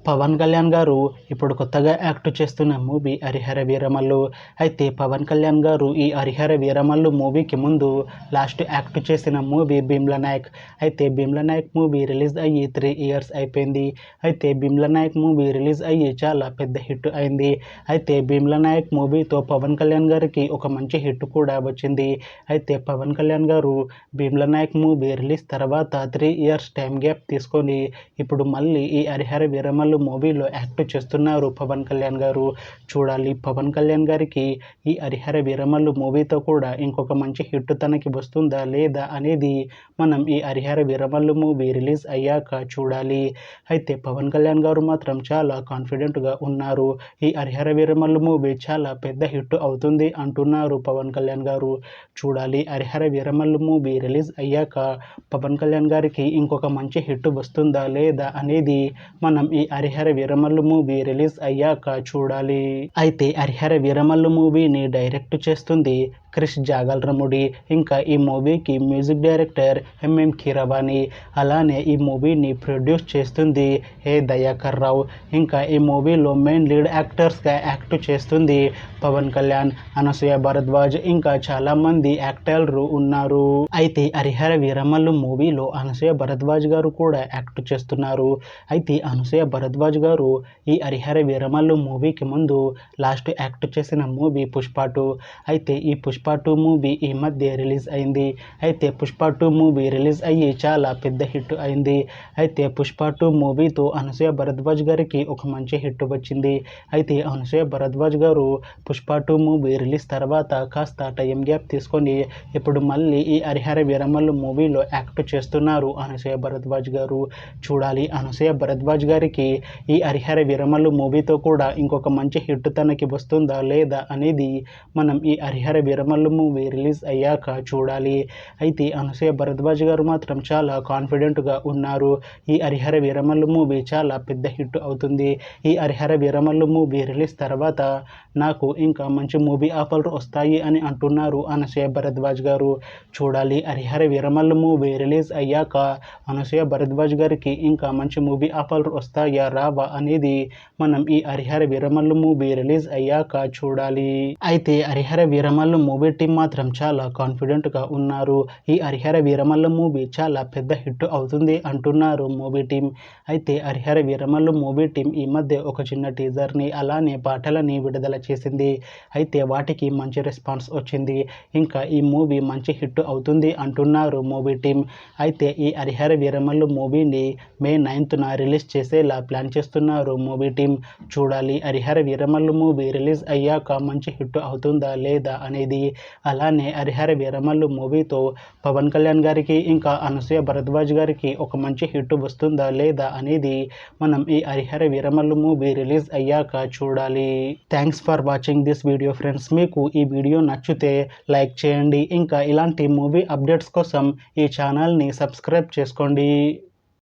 పవన్ కళ్యాణ్ గారు ఇప్పుడు కొత్తగా యాక్ట్ చేస్తున్న మూవీ హరిహర వీరమల్లు. అయితే పవన్ కళ్యాణ్ గారు ఈ హరిహర వీరమల్లు మూవీకి ముందు లాస్ట్ యాక్ట్ చేసిన మూవీ భీమ్లా నాయక్. అయితే భీమ్లా నాయక్ మూవీ రిలీజ్ అయ్యి 3 years అయిపోయింది. అయితే భీమ్లా నాయక్ మూవీ రిలీజ్ అయ్యి చాలా పెద్ద హిట్ అయింది. అయితే భీమ్లా నాయక్ మూవీతో పవన్ కళ్యాణ్ గారికి ఒక మంచి హిట్ కూడా వచ్చింది. అయితే పవన్ కళ్యాణ్ గారు భీమ్లా నాయక్ మూవీ రిలీజ్ తర్వాత 3 years టైం గ్యాప్ తీసుకొని ఇప్పుడు మళ్ళీ ఈ హరిహర వీరమల్లు మూవీలో యాక్ట్ చేస్తున్నారు పవన్ కళ్యాణ్ గారు. చూడాలి పవన్ కళ్యాణ్ గారికి ఈ హరిహర వీరమల్లు మూవీతో కూడా ఇంకొక మంచి హిట్ తనకి వస్తుందా లేదా అనేది మనం ఈ హరిహర వీరమల్లు మూవీ రిలీజ్ అయ్యాక చూడాలి. అయితే పవన్ కళ్యాణ్ గారు మాత్రం చాలా కాన్ఫిడెంట్గా ఉన్నారు. ఈ హరిహర వీరమల్లు మూవీ చాలా పెద్ద హిట్ అవుతుంది అంటున్నారు పవన్ కళ్యాణ్ గారు. చూడాలి హరిహర వీరమల్లు మూవీ రిలీజ్ అయ్యాక పవన్ కళ్యాణ్ గారికి ఇంకొక మంచి హిట్ వస్తుందా లేదా అనేది మనం ఈ హరిహర వీరమల్లు మూవీ రిలీజ్ అయ్యాక చూడాలి. అయితే హరిహర వీరమల్లు మూవీని డైరెక్ట్ చేస్తుంది క్రిష్ జాగల్రముడి. ఇంకా ఈ మూవీకి మ్యూజిక్ డైరెక్టర్ ఎంఎం కీరవాణి. అలానే ఈ మూవీని ప్రొడ్యూస్ చేస్తుంది ఏ దయాకర్ రావు. ఇంకా ఈ మూవీలో మెయిన్ లీడ్ యాక్టర్స్గా యాక్ట్ చేస్తుంది పవన్ కళ్యాణ్, అనసూయ భరద్వాజ్, ఇంకా చాలామంది యాక్టర్లు ఉన్నారు. అయితే హరిహర వీరమల్లు మూవీలో అనసూయ భరద్వాజ్ గారు కూడా యాక్ట్ చేస్తున్నారు. అయితే అనసూయ భరద్వాజ్ గారు ఈ హరిహర వీరమల్లు మూవీకి ముందు లాస్ట్ యాక్ట్ చేసిన మూవీ పుష్ప 2. అయితే ఈ పుష్ప 2 మూవీ ఈ మధ్య రిలీజ్ అయింది. అయితే పుష్ప 2 మూవీ రిలీజ్ అయ్యి చాలా పెద్ద హిట్ అయింది. అయితే పుష్ప 2 మూవీతో అనసూయ భరద్వాజ్ గారికి ఒక మంచి హిట్ వచ్చింది. అయితే అనసూయ భరద్వాజ్ గారు పుష్ప 2 మూవీ రిలీజ్ తర్వాత కాస్త టైం గ్యాప్ తీసుకొని ఇప్పుడు మళ్ళీ ఈ హరిహర వీరమల్లు మూవీలో యాక్ట్ చేస్తున్నారు అనసూయ భరద్వాజ్ గారు. చూడాలి అనసూయ భరద్వాజ్ గారికి ఈ హరిహర వీరమల్లు మూవీతో కూడా ఇంకొక మంచి హిట్ తనకి వస్తుందా లేదా అనేది మనం ఈ హరిహర వీరమల్లు మూవీ రిలీజ్ అయ్యాక చూడాలి. అయితే అనసూయ భరద్వాజ్ గారు మాత్రం చాలా కాన్ఫిడెంట్గా ఉన్నారు. ఈ హరిహర వీరమల్లు మూవీ చాలా పెద్ద హిట్ అవుతుంది. ఈ హరిహర వీరమల్లు మూవీ రిలీజ్ తర్వాత నాకు ఇంకా మంచి మూవీ ఆఫర్లు వస్తాయి అని అంటున్నారు అనసూయ భరద్వాజ్ గారు. చూడాలి హరిహర వీరమల్లు మూవీ రిలీజ్ అయ్యాక అనసూయ భరద్వాజ్ గారికి ఇంకా మంచి మూవీ ఆఫర్లు వస్తాయా రావా అనేది మనం ఈ హరిహర వీరమల్లు మూవీ రిలీజ్ అయ్యాక చూడాలి. అయితే హరిహర వీరమల్లు మూవీ టీం మాత్రం చాలా కాన్ఫిడెంట్గా ఉన్నారు. ఈ హరిహర వీరమల్లు మూవీ చాలా పెద్ద హిట్ అవుతుంది అంటున్నారు మూవీ టీం. అయితే హరిహర వీరమల్లు మూవీ టీం ఈ మధ్య ఒక చిన్న టీజర్ని అలానే పాటలని విడుదల చేసింది. అయితే వాటికి మంచి రెస్పాన్స్ వచ్చింది. ఇంకా ఈ మూవీ మంచి హిట్ అవుతుంది అంటున్నారు మూవీ టీం. అయితే ఈ హరిహర వీరమల్లు మూవీని May 9th రిలీజ్ చేసేలా ప్లాన్ చేస్తున్నారు మూవీ టీం. చూడాలి హరిహర వీరమల్లు మూవీ రిలీజ్ అయ్యాక మంచి హిట్ అవుతుందా లేదా అనేది. అలానే హరిహర వీరమల్లు మూవీతో పవన్ కళ్యాణ్ గారికి ఇంకా అనసూయ భరద్వాజ్ గారికి ఒక మంచి హిట్ వస్తుందా లేదా అనేది మనం ఈ హరిహర వీరమల్లు మూవీ రిలీజ్ అయ్యాక చూడాలి. Thanks for watching this video friends. మీకు ఈ వీడియో నచ్చితే లైక్ చేయండి. ఇంకా ఇలాంటి మూవీ అప్డేట్స్ కోసం ఈ ఛానల్ని సబ్స్క్రైబ్ చేసుకోండి.